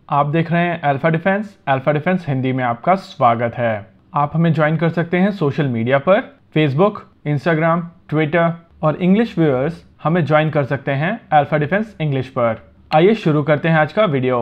आप देख रहे हैं alpha defence. Alpha defence Hindi में आपका स्वागत है। आप हमें ज्वाइन कर सकते हैं सोशल मीडिया पर, फेसबुक, इंस्टाग्राम, ट्विटर और इंग्लिश व्यूअर्स हमें ज्वाइन कर सकते हैं अल्फा डिफेंस इंग्लिश पर। आइए शुरू करते हैं आज का वीडियो।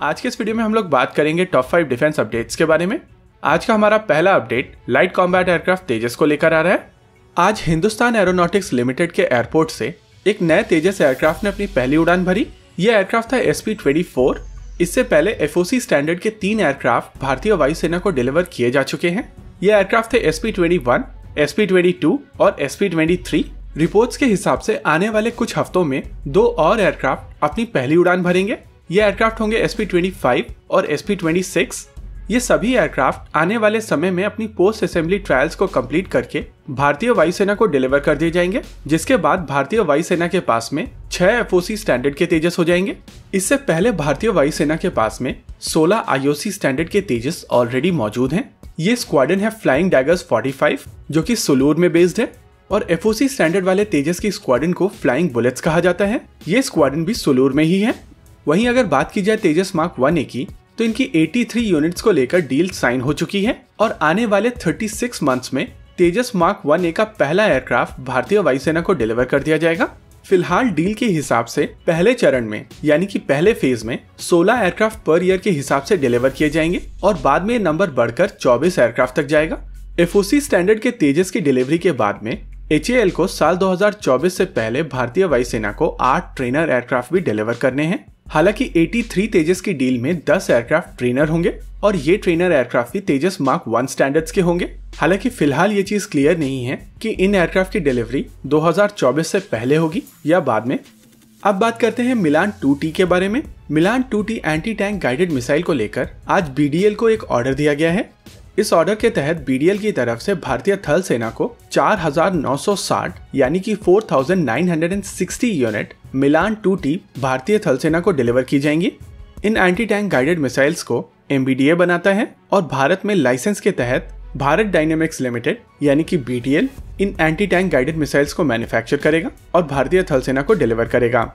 आज के इस वीडियो में हम लोग बात करेंगे टॉप 5 डिफेंस अपडेट्स के बारे में। आज का हमारा पहला अपडेट लाइट कॉम्बैट एयरक्राफ्ट तेजस को लेकर आ रहा है। आज हिंदुस्तान एरोनॉटिक्स लिमिटेड के एयरपोर्ट से एक नए तेजस एयरक्राफ्ट ने अपनी पहली उड़ान भरी। यह एयरक्राफ्ट था SP-24। इससे पहले FOC स्टैंडर्ड के 3 एयरक्राफ्ट भारतीय वायुसेना को डिलीवर किए जा चुके हैं। ये एयरक्राफ्ट थे SP-21, SP-22 और SP-23। रिपोर्ट्स के हिसाब से आने वाले कुछ हफ्तों में 2 और एयरक्राफ्ट अपनी पहली उड़ान भरेंगे। ये एयरक्राफ्ट होंगे SP-25 और SP-26। ये सभी एयरक्राफ्ट आने वाले समय में अपनी पोस्ट असेंबली ट्रायल्स को कंप्लीट करके भारतीय वायुसेना को डिलीवर कर दिए जाएंगे, जिसके बाद भारतीय वायुसेना के पास में 6 FOC स्टैंडर्ड के तेजस हो जाएंगे। इससे पहले भारतीय वायुसेना के पास में 16 IOC स्टैंडर्ड के तेजस ऑलरेडी मौजूद हैं। ये स्क्वाड्रन है फ्लाइंग डैगर्स 45 जो कि सुलूर में बेस्ड है, और FOC स्टैंडर्ड वाले तेजस की स्क्वाड्रन को फ्लाइंग बुलेट्स कहा जाता है। ये स्क्वाड्रन भी सुलूर में ही है। वहीं अगर बात की जाए तेजस मार्क 1A की, तो इनकी 83 यूनिट्स को लेकर डील साइन हो चुकी है और आने वाले 36 मंथ्स में तेजस मार्क 1A का पहला एयरक्राफ्ट भारतीय वायुसेना को डिलीवर कर दिया जाएगा। फिलहाल डील के हिसाब से पहले चरण में यानी कि पहले फेज में 16 एयरक्राफ्ट पर ईयर के हिसाब से डिलीवर किए जाएंगे और बाद में नंबर बढ़कर 24 एयरक्राफ्ट तक जाएगा। FOC स्टैंडर्ड के तेजस की डिलीवरी के बाद में HAL को साल 2024 से पहले भारतीय वायुसेना को 8 ट्रेनर एयरक्राफ्ट भी डिलीवर करने हैं। हालांकि 83 तेजस की डील में 10 एयरक्राफ्ट ट्रेनर होंगे और ये ट्रेनर एयरक्राफ्ट भी तेजस मार्क 1 स्टैंडर्ड्स के होंगे। हालांकि फिलहाल ये चीज क्लियर नहीं है कि इन एयरक्राफ्ट की डिलीवरी 2024 से पहले होगी या बाद में। अब बात करते हैं मिलान 2T के बारे में। मिलान 2T anti tank guided missile को लेकर आज BDL को एक ऑर्डर दिया गया है। इस ऑर्डर के तहत BDL की तरफ से भारतीय थल सेना को 4960 यानी कि 4960 यूनिट मिलान 2T भारतीय थल सेना को डिलीवर की जाएंगी। इन एंटी टैंक गाइडेड मिसाइल्स को MBDA बनाता है और भारत में लाइसेंस के तहत भारत डायनेमिक्स लिमिटेड यानी कि BDL इन एंटी टैंक गाइडेड मिसाइल्स को मैन्युफैक्चर करेगा और भारतीय थल सेना को डिलीवर करेगा।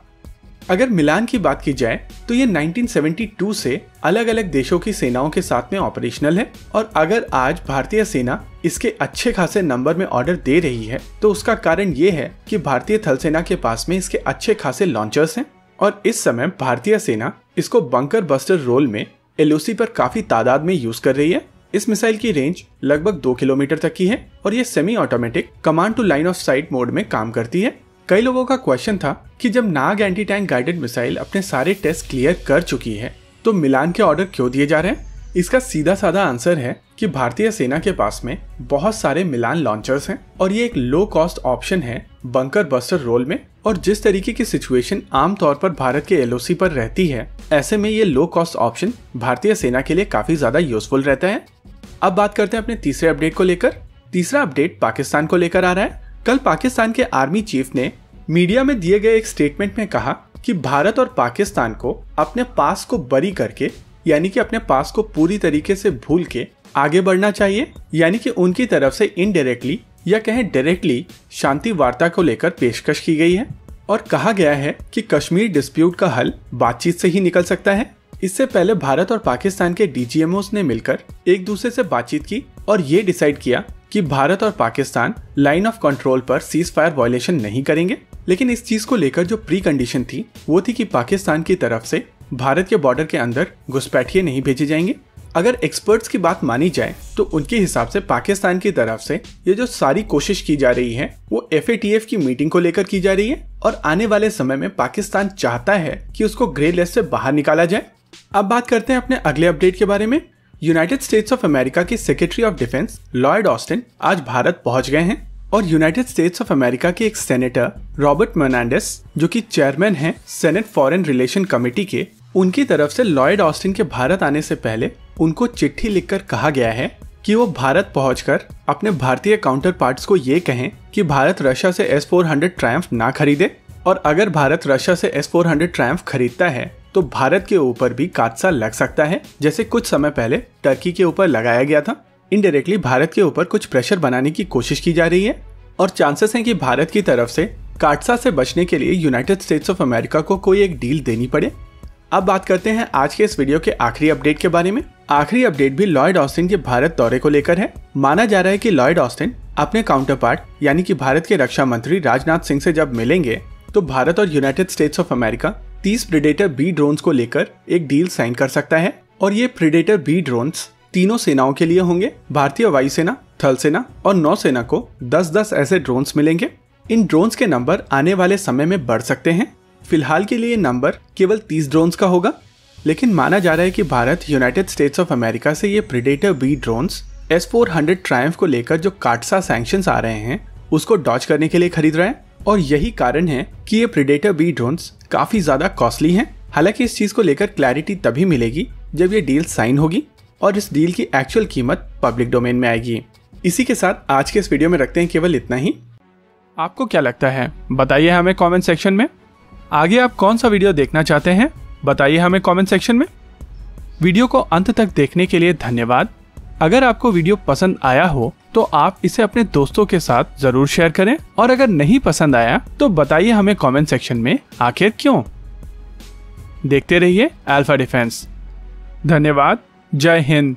अगर मिलान की बात की जाए तो ये 1972 से अलग अलग देशों की सेनाओं के साथ में ऑपरेशनल है, और अगर आज भारतीय सेना इसके अच्छे खासे नंबर में ऑर्डर दे रही है तो उसका कारण ये है कि भारतीय थल सेना के पास में इसके अच्छे खासे लॉन्चर्स हैं और इस समय भारतीय सेना इसको बंकर बस्टर रोल में LOC पर काफी तादाद में यूज कर रही है। इस मिसाइल की रेंज लगभग 2 किलोमीटर तक की है और ये semi automatic command to line of sight mode में काम करती है। कई लोगों का क्वेश्चन था कि जब नाग एंटी टैंक गाइडेड मिसाइल अपने सारे टेस्ट क्लियर कर चुकी है तो मिलान के ऑर्डर क्यों दिए जा रहे हैं। इसका सीधा साधा आंसर है कि भारतीय सेना के पास में बहुत सारे मिलान लॉन्चर्स हैं और ये एक लो कॉस्ट ऑप्शन है बंकर बस्टर रोल में, और जिस तरीके की सिचुएशन आमतौर पर भारत के LOC पर रहती है, ऐसे में ये लो कॉस्ट ऑप्शन भारतीय सेना के लिए काफी ज्यादा यूजफुल रहता है। अब बात करते हैं अपने तीसरे अपडेट को लेकर। तीसरा अपडेट पाकिस्तान को लेकर आ रहा है। कल पाकिस्तान के आर्मी चीफ ने मीडिया में दिए गए एक स्टेटमेंट में कहा कि भारत और पाकिस्तान को अपने पास को बरी करके यानी कि अपने पास को पूरी तरीके से भूल के आगे बढ़ना चाहिए, यानी कि उनकी तरफ से इनडायरेक्टली या कहें डायरेक्टली शांति वार्ता को लेकर पेशकश की गई है और कहा गया है कि कश्मीर डिस्प्यूट का हल बातचीत से ही निकल सकता है। इससे पहले भारत और पाकिस्तान के DGMOs ने मिलकर एक दूसरे से बातचीत की और ये डिसाइड किया कि भारत और पाकिस्तान लाइन ऑफ कंट्रोल पर सीज फायर वायलेशन नहीं करेंगे। लेकिन इस चीज को लेकर जो प्री कंडीशन थी वो थी कि पाकिस्तान की तरफ से भारत के बॉर्डर के अंदर घुसपैठिए नहीं भेजे जाएंगे। अगर एक्सपर्ट्स की बात मानी जाए तो उनके हिसाब से पाकिस्तान की तरफ से ये जो सारी कोशिश की जा रही है वो FATF की मीटिंग को लेकर की जा रही है और आने वाले समय में पाकिस्तान चाहता है कि उसको ग्रे लिस्ट से बाहर निकाला जाए। अब बात करते हैं अपने अगले अपडेट के बारे में। यूनाइटेड स्टेट्स ऑफ अमेरिका के secretary of defence Lloyd Austin आज भारत पहुंच गए हैं और यूनाइटेड स्टेट्स ऑफ अमेरिका के एक सेनेटर रॉबर्ट मेनांडेस जो कि चेयरमैन हैं सेनेट फॉरेन रिलेशन कमेटी के, उनकी तरफ से लॉयड ऑस्टिन के भारत आने से पहले उनको चिट्ठी लिखकर कहा गया है कि वो भारत पहुंचकर अपने भारतीय काउंटर पार्ट्स को ये कहें कि भारत रशिया से S-400 ट्रायम्फ ना खरीदे, और अगर भारत रशिया से S-400 ट्रायम्फ खरीदता है तो भारत के ऊपर भी काटसा लग सकता है, जैसे कुछ समय पहले टर्की के ऊपर लगाया गया था। इनडायरेक्टली भारत के ऊपर कुछ प्रेशर बनाने की कोशिश की जा रही है। और चांसेस हैं कि भारत की तरफ से काटसा से बचने के लिए यूनाइटेड स्टेट्स ऑफ अमेरिका को कोई एक डील देनी पड़े। अब बात करते हैं आज के इस वीडियो के आखिरी अपडेट के बारे में। आखिरी अपडेट भी लॉयड ऑस्टिन के भारत दौरे को लेकर है। माना जा रहा है कि लॉयड ऑस्टिन अपने काउंटर पार्ट यानी कि भारत के रक्षा मंत्री राजनाथ सिंह से जब मिलेंगे तो भारत और United States of America 30 Predator B drones को लेकर एक डील साइन कर सकता है। और ये प्रेडेटर बी ड्रोन्स तीनों सेनाओं के लिए होंगे। भारतीय वायुसेना, थल सेना और नौसेना को 10-10 ऐसे ड्रोन्स मिलेंगे। इन ड्रोन्स के नंबर आने वाले समय में बढ़ सकते हैं। फिलहाल के लिए नंबर केवल 30 ड्रोन्स का होगा, लेकिन माना जा रहा है कि Bharat United States of America से ये predator B drones S-400 Triumph को लेकर जो काटसा सैंक्शंस आ रहे हैं उसको डॉज करने के लिए खरीद रहे हैं। और यही कारण है कि ये प्रेडेटर बी ड्रोन्स काफी ज्यादा कॉस्टली हैं। हालांकि इस चीज को लेकर क्लैरिटी तभी मिलेगी जब ये डील साइन होगी और इस डील की एक्चुअल कीमत पब्लिक डोमेन में आएगी। इसी के साथ आज के इस वीडियो में रखते हैं केवल इतना ही। आपको क्या लगता है बताइए हमें कमेंट सेक्शन में। आगे आप कौन सा वीडियो देखना चाहते हैं बताइए हमें कमेंट सेक्शन में। वीडियो को अंत तक देखने के लिए धन्यवाद। अगर आपको वीडियो पसंद आया हो तो आप इसे अपने दोस्तों के साथ जरूर शेयर करें, और अगर नहीं पसंद आया तो बताइए हमें कमेंट सेक्शन में आखिर क्यों। देखते रहिए अल्फा डिफेंस। धन्यवाद। जय हिंद।